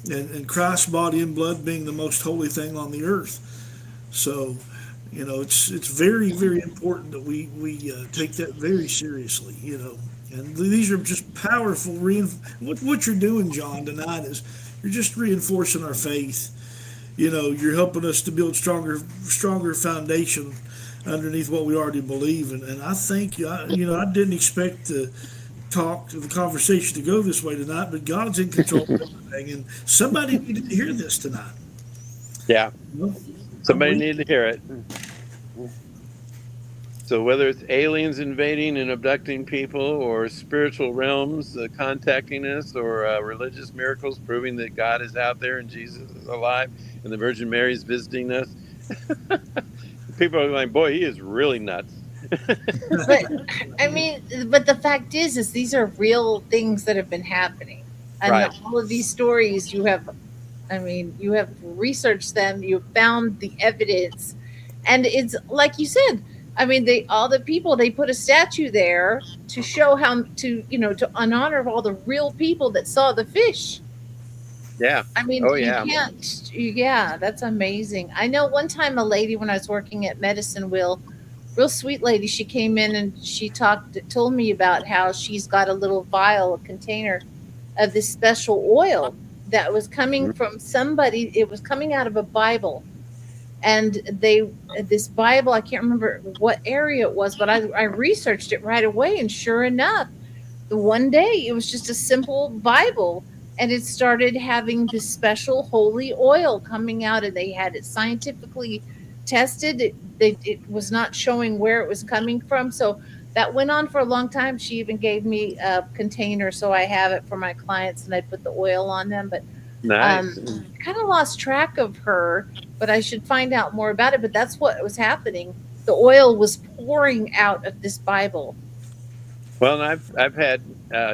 and Christ's body and blood being the most holy thing on the earth. So, it's very, very important that we take that very seriously. And these are just powerful. What you're doing, John, tonight is you're just reinforcing our faith. You're helping us to build stronger foundation underneath what we already believe. And I think, I didn't expect the conversation to go this way tonight, but God's in control of everything, and somebody needed to hear this tonight. Yeah. Well, Somebody needed to hear it. So whether it's aliens invading and abducting people, or spiritual realms contacting us, or religious miracles proving that God is out there and Jesus is alive and the Virgin Mary is visiting us, people are like, boy, he is really nuts. But I mean, but the fact is these are real things that have been happening, and Right. all of these stories you have. I mean, you have researched them, you found the evidence, and it's like you said. I mean, they all the people they put a statue there to show how to to in honor of all the real people that saw the fish. Yeah. I mean, Oh, you yeah. can't. Yeah, that's amazing. I know one time a lady when I was working at Medicine Wheel, real sweet lady, she came in and she told me about how she's got a little vial, a container of this special oil that was coming Mhm. from somebody. It was coming out of a Bible, and this Bible, I can't remember what area it was, but I researched it right away, and sure enough, the one day it was just a simple Bible, and it started having this special holy oil coming out, and they had it scientifically tested. It was not showing where it was coming from, so that went on for a long time. She even gave me a container, so I have it for my clients, and I put the oil on them. But Nice. kind of lost track of her, but I should find out more about it. But that's what was happening. The oil was pouring out of this Bible. Well, and I've had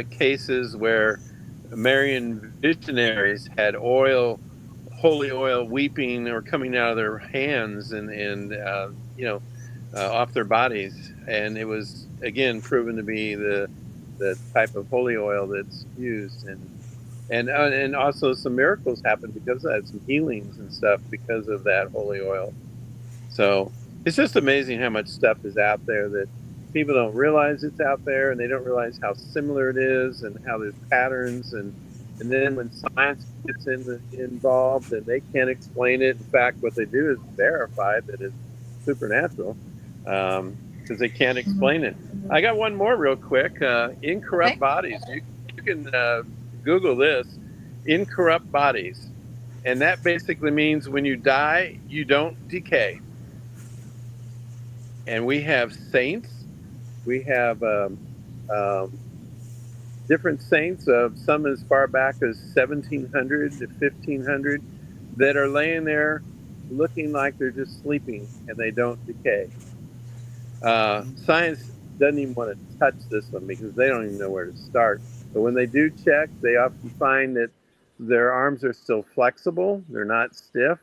cases where Marian visionaries had holy oil, weeping or coming out of their hands, and off their bodies, and it was again proven to be the type of holy oil that's used, and also some miracles happened because of that, some healings and stuff because of that holy oil. So it's just amazing how much stuff is out there that people don't realize it's out there, and they don't realize how similar it is and how there's patterns. And then when science gets involved and they can't explain it, in fact, what they do is verify that it's supernatural, because they can't explain it. I got one more real quick. Incorrupt Okay. bodies. You can Google this. Incorrupt bodies. And that basically means when you die, you don't decay. And we have saints, we have um, different saints of some as far back as 1700 to 1500 that are laying there looking like they're just sleeping and they don't decay. Science doesn't even want to touch this one because they don't even know where to start. But when they do check, they often find that their arms are still flexible, they're not stiff.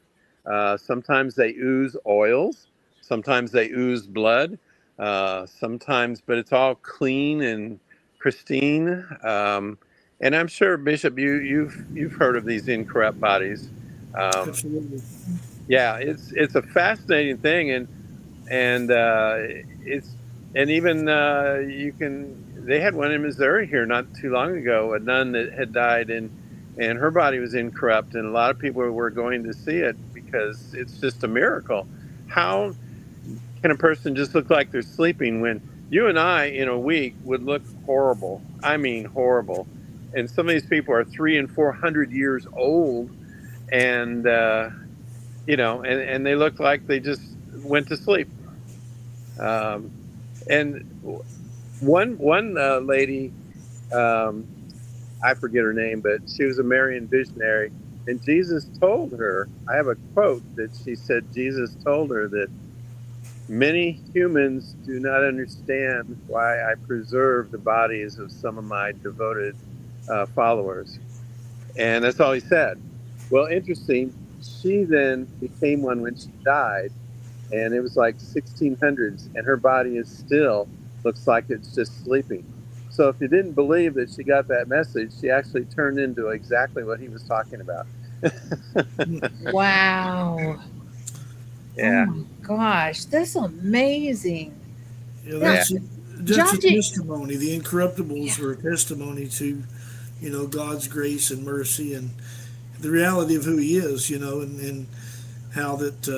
Sometimes they ooze oils, sometimes they ooze blood, sometimes, but it's all clean and pristine. And I'm sure, Bishop, you've heard of these incorrupt bodies. Um, Absolutely. yeah, it's a fascinating thing, and it's and even you can. They had one in Missouri here not too long ago. A nun that had died, and her body was incorrupt, and a lot of people were going to see it because it's just a miracle. How can a person just look like they're sleeping when you and I in a week would look horrible? I mean, horrible. And some of these people are 300 and 400 years old, and and they look like they just went to sleep. Um, and one lady, um, I forget her name, but she was a Marian visionary, and Jesus told her. I have a quote that she said. Jesus told her that many humans do not understand why I preserve the bodies of some of my devoted followers, and that's all he said. Well, interesting. She then became one when she died, and it was like 1600s, and her body is still looks like it's just sleeping. So if you didn't believe that she got that message, she actually turned into exactly what he was talking about. Wow. Oh Yeah, my gosh, that's amazing. Yeah, Now, yeah, that's John, a testimony. The yeah, incorruptibles are a testimony to, God's grace and mercy and the reality of who He is. And how that,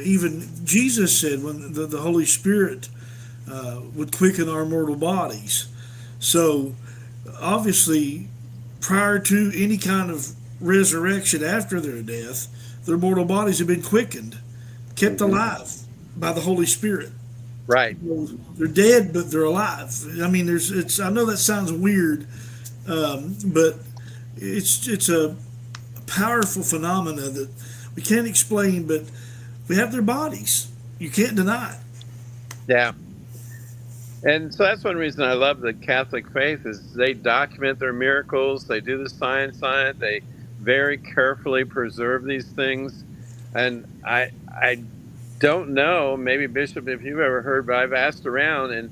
even Jesus said when the Holy Spirit would quicken our mortal bodies. So obviously, prior to any kind of resurrection after their death, their mortal bodies have been quickened, kept hmm, alive by the Holy Spirit. right. They're dead, but they're alive. I mean, there's. It's. I know that sounds weird, but it's a powerful phenomena that we can't explain, but we have their bodies. You can't deny it. Yeah, and so that's one reason I love the Catholic faith is they document their miracles, they do the science on it, they very carefully preserve these things, and I don't know, maybe Bishop, if you've ever heard, but I've asked around, and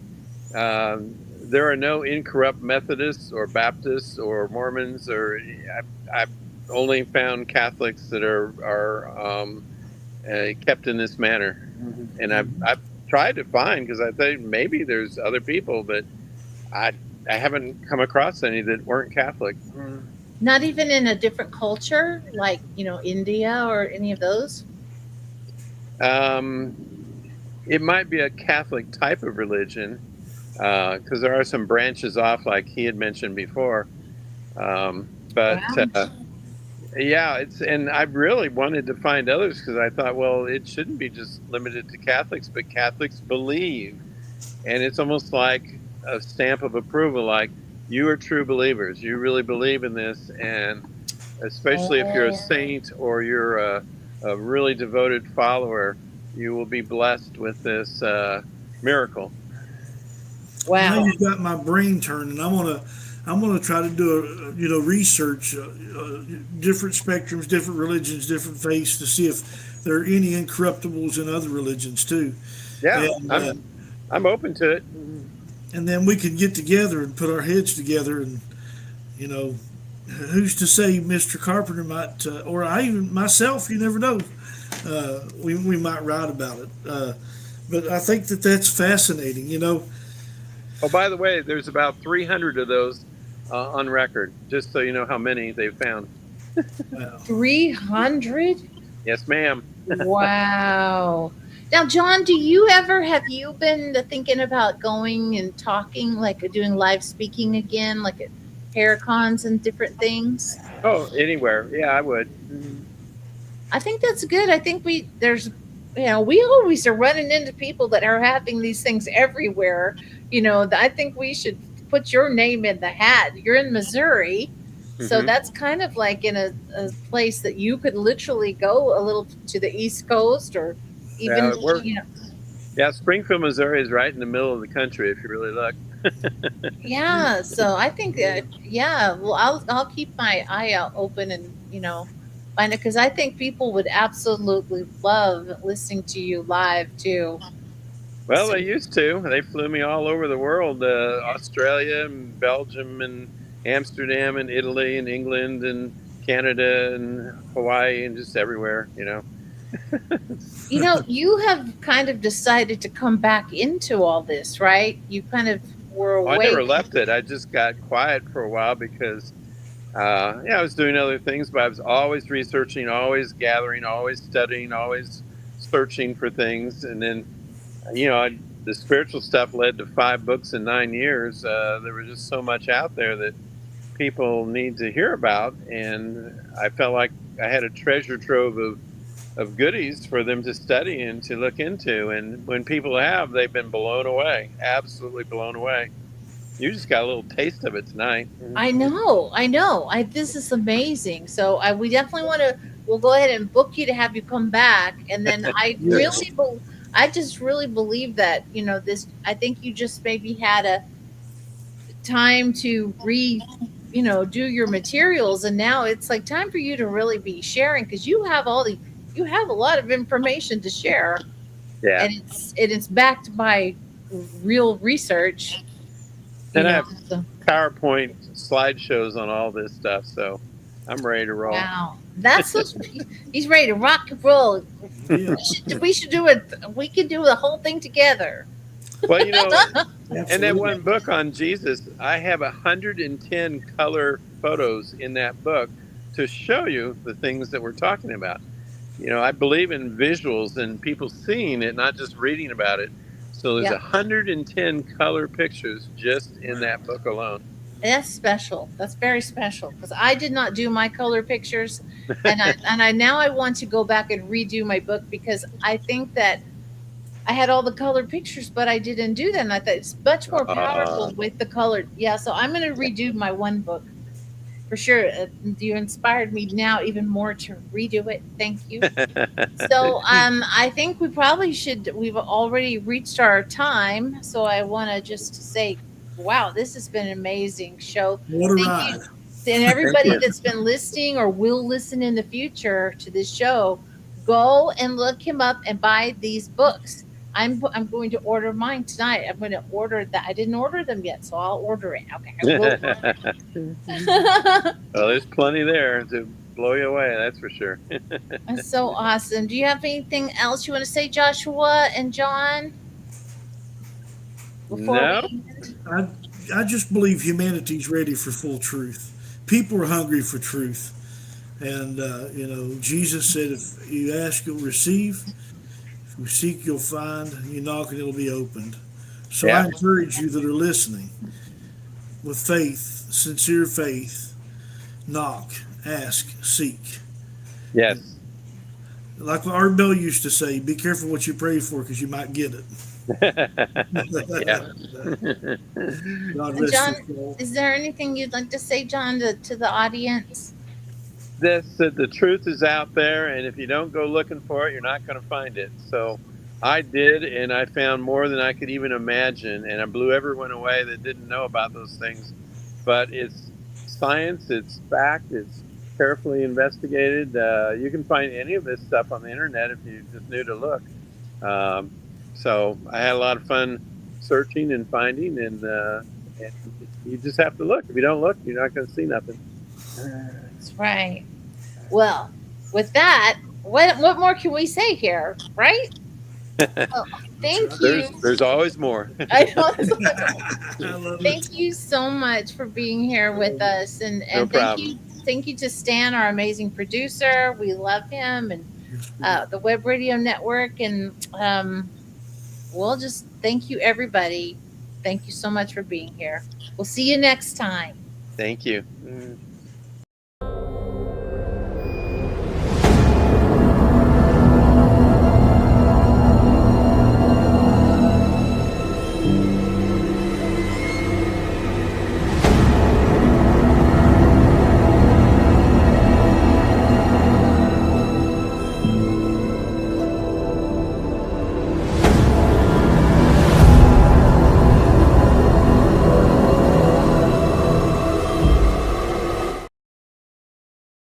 there are no incorrupt Methodists or Baptists or Mormons, or I've only found Catholics that are kept in this manner, and I've tried to find because I think maybe there's other people, but I I haven't come across any that weren't Catholic. not even in a different culture like, India or any of those. Um, it might be a Catholic type of religion because there are some branches off, like he had mentioned before. But Wow. yeah, it's and I really wanted to find others because I thought, well, it shouldn't be just limited to Catholics, but Catholics believe, and it's almost like a stamp of approval, like you are true believers, you really believe in this, and especially if you're a Oh, saint or you're a really devoted follower, you will be blessed with this miracle. Now wow. you've got my brain turning. I'm gonna try to do research, different spectrums, different religions, different faiths to see if there are any incorruptibles in other religions too, Yeah, and I'm open to it. and then we can get together and put our heads together and you know who's to say Mr. Carpenter might, or I even myself, you never know, we might write about it. But I think that that's fascinating. Oh, by the way, there's about 300 of those on record, just so you know how many they've found. Wow. 300? Yes, ma'am. Wow. Now, John, have you been thinking about going and talking, like doing live speaking again, like at Paracons and different things? Oh, anywhere. Yeah, I would. I think that's good. I think we always are running into people that are having these things everywhere. I think we should put your name in the hat. You're in Missouri, so Hmm. that's kind of like in a place that you could literally go a little to the East Coast or even, We're you know, Yeah, Springfield, Missouri is right in the middle of the country if you really look. yeah. So I think that, yeah, well, I'll keep my eye out open and, find it, because I think people would absolutely love listening to you live too. Well, So they used to. They flew me all over the world, Australia and Belgium and Amsterdam and Italy and England and Canada and Hawaii and just everywhere, you know. you have kind of decided to come back into all this, right? You kind of were I away. never left it. I just got quiet for a while because, yeah, I was doing other things, but I was always researching, always gathering, always studying, always searching for things. And then, the spiritual stuff led to 5 books in 9 years. There was just so much out there that people need to hear about, and I felt like I had a treasure trove of goodies for them to study and to look into. And when people have, they've been blown away, absolutely blown away. You just got a little taste of it tonight. I know. I This is amazing. So we definitely want to. We'll go ahead and book you to have you come back, and then Yes. I just really believe that this. I think you just maybe had a time to do your materials, and now it's like time for you to really be sharing, because you have a lot of information to share, Yeah, and it's backed by real research. You and I know. have So PowerPoint slideshows on all this stuff, so I'm ready to roll. wow, that's so. He's ready to rock and roll. Yeah. We should do it. We could do the whole thing together. Well, and that Absolutely. one book on Jesus, I have 110 color photos in that book to show you the things that we're talking about. I believe in visuals and people seeing it, not just reading about it. So there's Yeah. 110 color pictures just in Wow. that book alone. That's special. That's very special, because I did not do my color pictures, and I now I want to go back and redo my book, because I think that I had all the colored pictures, but I didn't do them. I thought it's much more Uh, powerful with the colored. Yeah, so I'm going to redo my one book for sure. You inspired me now even more to redo it. Thank you. So I think we probably should. We've already reached our time, so I want to just say, wow, this has been an amazing show. What a Thank you, ride. and Thank everybody you. that's been listening or will listen in the future to this show. Go and look him up and buy these books. I'm going to order mine tonight. I'm going to order that. I didn't order them yet, so I'll order it. Okay, I will order it. Well, there's plenty there to blow you away, that's for sure. That's so awesome. Do you have anything else you want to say, Joshua and John, before No. we end? I, I just believe humanity's ready for full truth. People are hungry for truth. And, Jesus said, if you ask, you'll receive. If you seek, you'll find. And you knock, and it'll be opened. So I Yeah. encourage you that are listening with faith, sincere faith, knock, ask, seek. Yes. Like what Art Bell used to say, be careful what you pray for because you might get it. Yeah. God And rest John, his soul. is there anything you'd like to say, John, to the audience? The truth is out there, and if you don't go looking for it, you're not going to find it. So I did, and I found more than I could even imagine, and I blew everyone away that didn't know about those things. But it's science, it's fact, it's carefully investigated. You can find any of this stuff on the internet if you just knew to look. Um, so I had a lot of fun searching and finding, and you just have to look. If you don't look, you're not going to see nothing. That's right. Well, with that, what more can we say here, right? Well, That's thank right. you. There's always more. I know. I love it. Thank you so much for being here with us, No and problem. thank you to Stan, our amazing producer. We love him, and Yes, we do. the Web Radio Network, and we'll just thank you, everybody. Thank you so much for being here. We'll see you next time. Thank you.